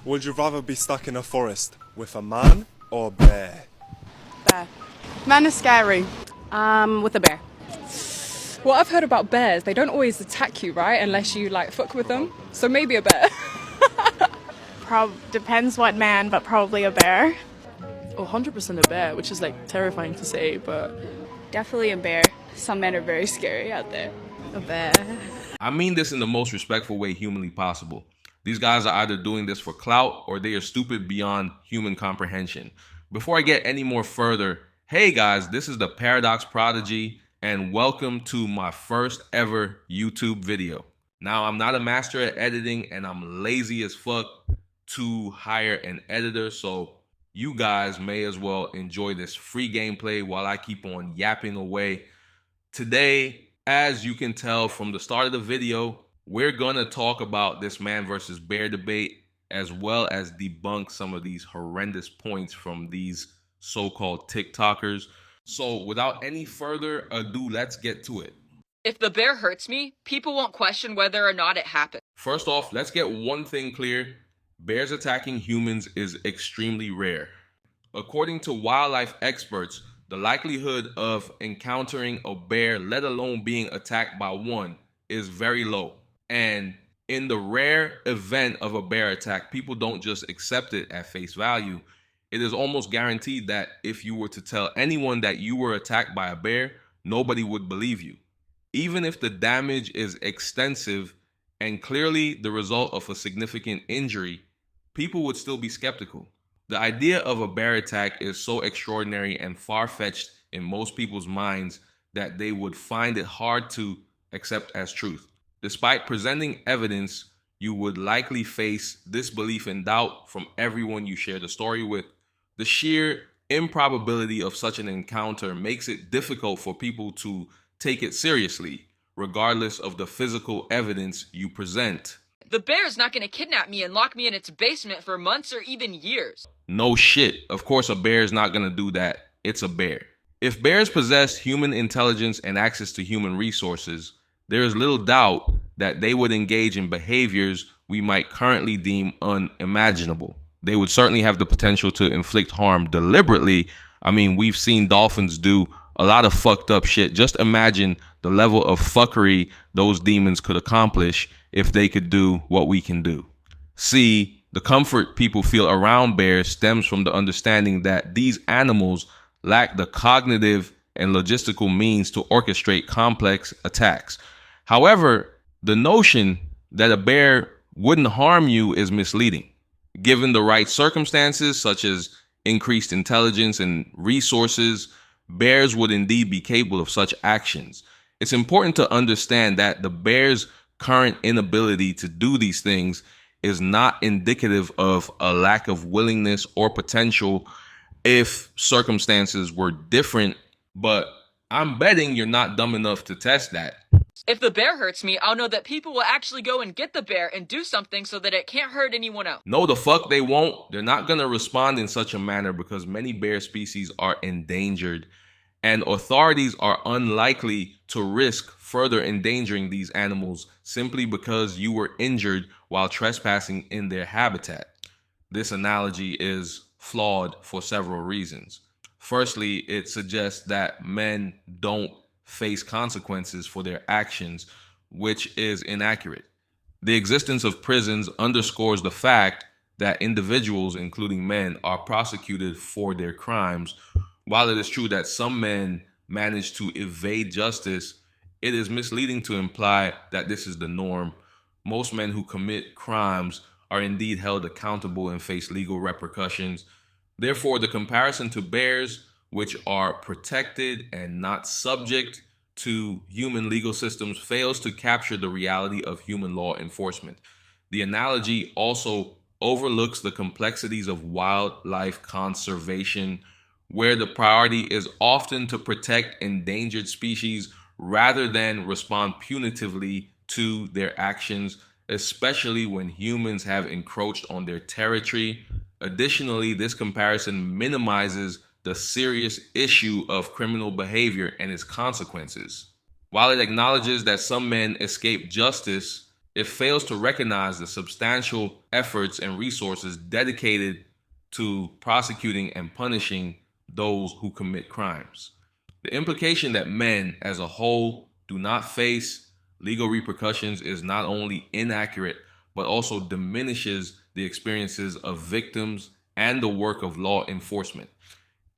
Would you rather be stuck in a forest with a man or a bear? Bear. Man is scary. With a bear. What I've heard about bears, they don't always attack you, right? Unless you like fuck with them. So maybe a bear. Depends what man, but probably a bear. Oh, 100% a bear, which is like terrifying to say, but Definitely a bear. Some men are very scary out there. A bear. I mean this in the most respectful way humanly possible. These guys are either doing this for clout or they are stupid beyond human comprehension. Before I get any more further, hey guys, this is the Paradox Prodigy and welcome to my first ever YouTube video. Now, I'm not a master at editing and I'm lazy as fuck to hire an editor, so you guys may as well enjoy this free gameplay while I keep on yapping away. Today, as you can tell from the start of the video, we're gonna talk about this man versus bear debate as well as debunk some of these horrendous points from these so-called TikTokers. So without any further ado, let's get to it. If the bear hurts me, people won't question whether or not it happened. First off, let's get one thing clear. Bears attacking humans is extremely rare. According to wildlife experts, the likelihood of encountering a bear, let alone being attacked by one, is very low. And in the rare event of a bear attack, people don't just accept it at face value. It is almost guaranteed that if you were to tell anyone that you were attacked by a bear, nobody would believe you. Even if the damage is extensive and clearly the result of a significant injury, people would still be skeptical. The idea of a bear attack is so extraordinary and far-fetched in most people's minds that they would find it hard to accept as truth. Despite presenting evidence, you would likely face disbelief and doubt from everyone you share the story with. The sheer improbability of such an encounter makes it difficult for people to take it seriously, regardless of the physical evidence you present. The bear's not going to kidnap me and lock me in its basement for months or even years. No shit. Of course, a bear is not going to do that. It's a bear. If bears possess human intelligence and access to human resources, there is little doubt that they would engage in behaviors we might currently deem unimaginable. They would certainly have the potential to inflict harm deliberately. I mean, we've seen dolphins do a lot of fucked up shit. Just imagine the level of fuckery those demons could accomplish if they could do what we can do. See, the comfort people feel around bears stems from the understanding that these animals lack the cognitive and logistical means to orchestrate complex attacks. However, the notion that a bear wouldn't harm you is misleading. Given the right circumstances, such as increased intelligence and resources, bears would indeed be capable of such actions. It's important to understand that the bear's current inability to do these things is not indicative of a lack of willingness or potential if circumstances were different, but I'm betting you're not dumb enough to test that. If the bear hurts me, I'll know that people will actually go and get the bear and do something so that it can't hurt anyone else. No, the fuck they won't. They're not gonna respond in such a manner because many bear species are endangered and authorities are unlikely to risk further endangering these animals simply because you were injured while trespassing in their habitat. This analogy is flawed for several reasons. Firstly, it suggests that men don't face consequences for their actions, which is inaccurate. The existence of prisons underscores the fact that individuals, including men, are prosecuted for their crimes. While it is true that some men manage to evade justice, it is misleading to imply that this is the norm. Most men who commit crimes are indeed held accountable and face legal repercussions. Therefore, the comparison to bears, which are protected and not subject to human legal systems, fails to capture the reality of human law enforcement. The analogy also overlooks the complexities of wildlife conservation, where the priority is often to protect endangered species rather than respond punitively to their actions, especially when humans have encroached on their territory. Additionally, this comparison minimizes the serious issue of criminal behavior and its consequences. While it acknowledges that some men escape justice, it fails to recognize the substantial efforts and resources dedicated to prosecuting and punishing those who commit crimes. The implication that men as a whole do not face legal repercussions is not only inaccurate, but also diminishes the experiences of victims and the work of law enforcement.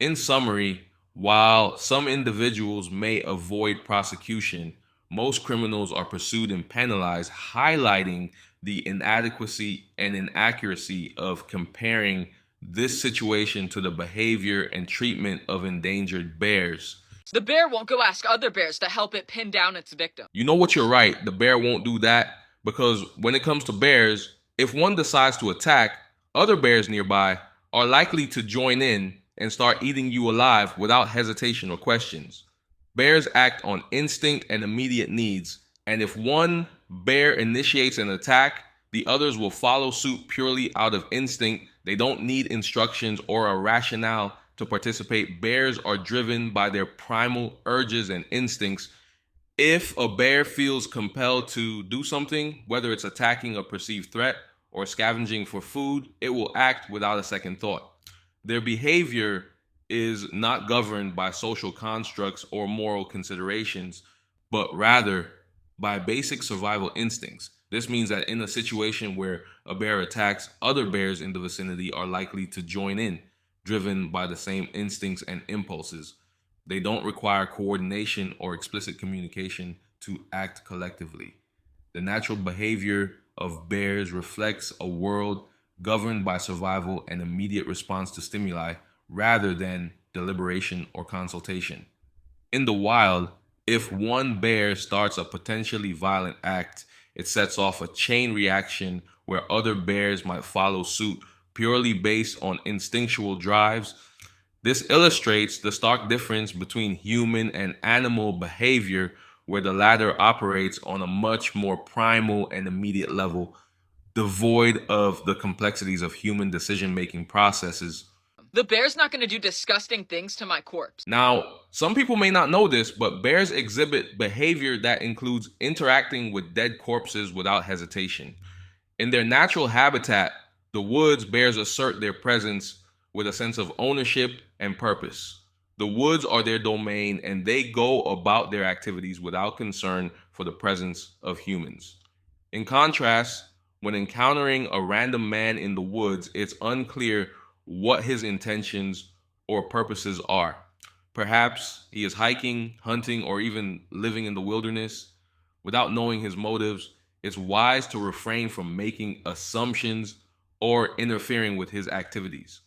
In summary, while some individuals may avoid prosecution, most criminals are pursued and penalized, highlighting the inadequacy and inaccuracy of comparing this situation to the behavior and treatment of endangered bears. The bear won't go ask other bears to help it pin down its victim. You know what, you're right. The bear won't do that because when it comes to bears, if one decides to attack, other bears nearby are likely to join in and start eating you alive without hesitation or questions. Bears act on instinct and immediate needs, and if one bear initiates an attack, the others will follow suit purely out of instinct. They don't need instructions or a rationale to participate. Bears are driven by their primal urges and instincts. If a bear feels compelled to do something, whether it's attacking a perceived threat or scavenging for food, it will act without a second thought. Their behavior is not governed by social constructs or moral considerations, but rather by basic survival instincts. This means that in a situation where a bear attacks, other bears in the vicinity are likely to join in, driven by the same instincts and impulses. They don't require coordination or explicit communication to act collectively. The natural behavior of bears reflects a world governed by survival and immediate response to stimuli rather than deliberation or consultation. In the wild, if one bear starts a potentially violent act, it sets off a chain reaction where other bears might follow suit purely based on instinctual drives. This illustrates the stark difference between human and animal behavior, where the latter operates on a much more primal and immediate level, devoid of the complexities of human decision-making processes. The bear's not going to do disgusting things to my corpse. Now, some people may not know this, but bears exhibit behavior that includes interacting with dead corpses without hesitation. In their natural habitat, the woods, bears assert their presence with a sense of ownership and purpose. The woods are their domain, and they go about their activities without concern for the presence of humans. In contrast, when encountering a random man in the woods, it's unclear what his intentions or purposes are. Perhaps he is hiking, hunting, or even living in the wilderness. Without knowing his motives, it's wise to refrain from making assumptions or interfering with his activities.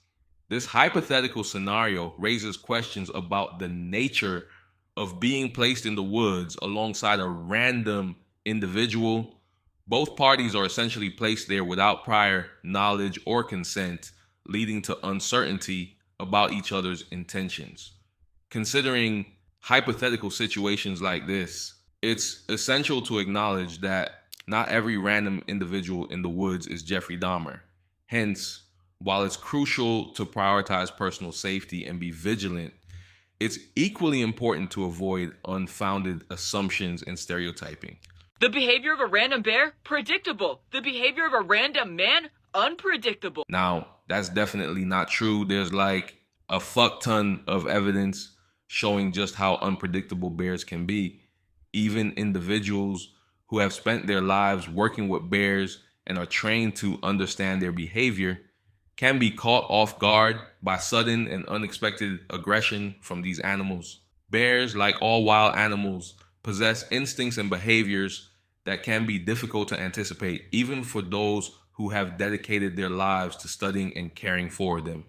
This hypothetical scenario raises questions about the nature of being placed in the woods alongside a random individual. Both parties are essentially placed there without prior knowledge or consent, leading to uncertainty about each other's intentions. Considering hypothetical situations like this, it's essential to acknowledge that not every random individual in the woods is Jeffrey Dahmer. Hence, while it's crucial to prioritize personal safety and be vigilant, it's equally important to avoid unfounded assumptions and stereotyping. The behavior of a random bear? Predictable. The behavior of a random man? Unpredictable. Now, that's definitely not true. There's like a fuck ton of evidence showing just how unpredictable bears can be. Even individuals who have spent their lives working with bears and are trained to understand their behavior can be caught off guard by sudden and unexpected aggression from these animals. Bears, like all wild animals, possess instincts and behaviors that can be difficult to anticipate, even for those who have dedicated their lives to studying and caring for them.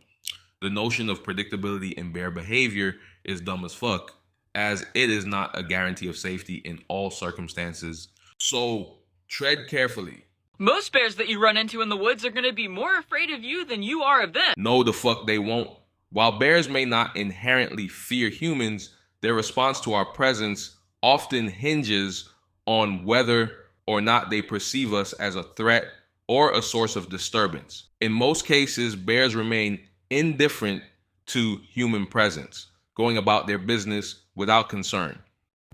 The notion of predictability in bear behavior is dumb as fuck, as it is not a guarantee of safety in all circumstances. So tread carefully. Most bears that you run into in the woods are going to be more afraid of you than you are of them. No, the fuck they won't. While bears may not inherently fear humans, their response to our presence often hinges on whether or not they perceive us as a threat or a source of disturbance. In most cases, bears remain indifferent to human presence, going about their business without concern.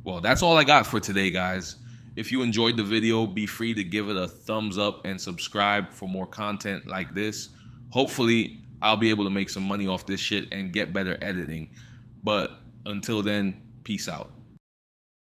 Well, that's all I got for today, guys. If you enjoyed the video, be free to give it a thumbs up and subscribe for more content like this. Hopefully, I'll be able to make some money off this shit and get better editing. But until then, peace out.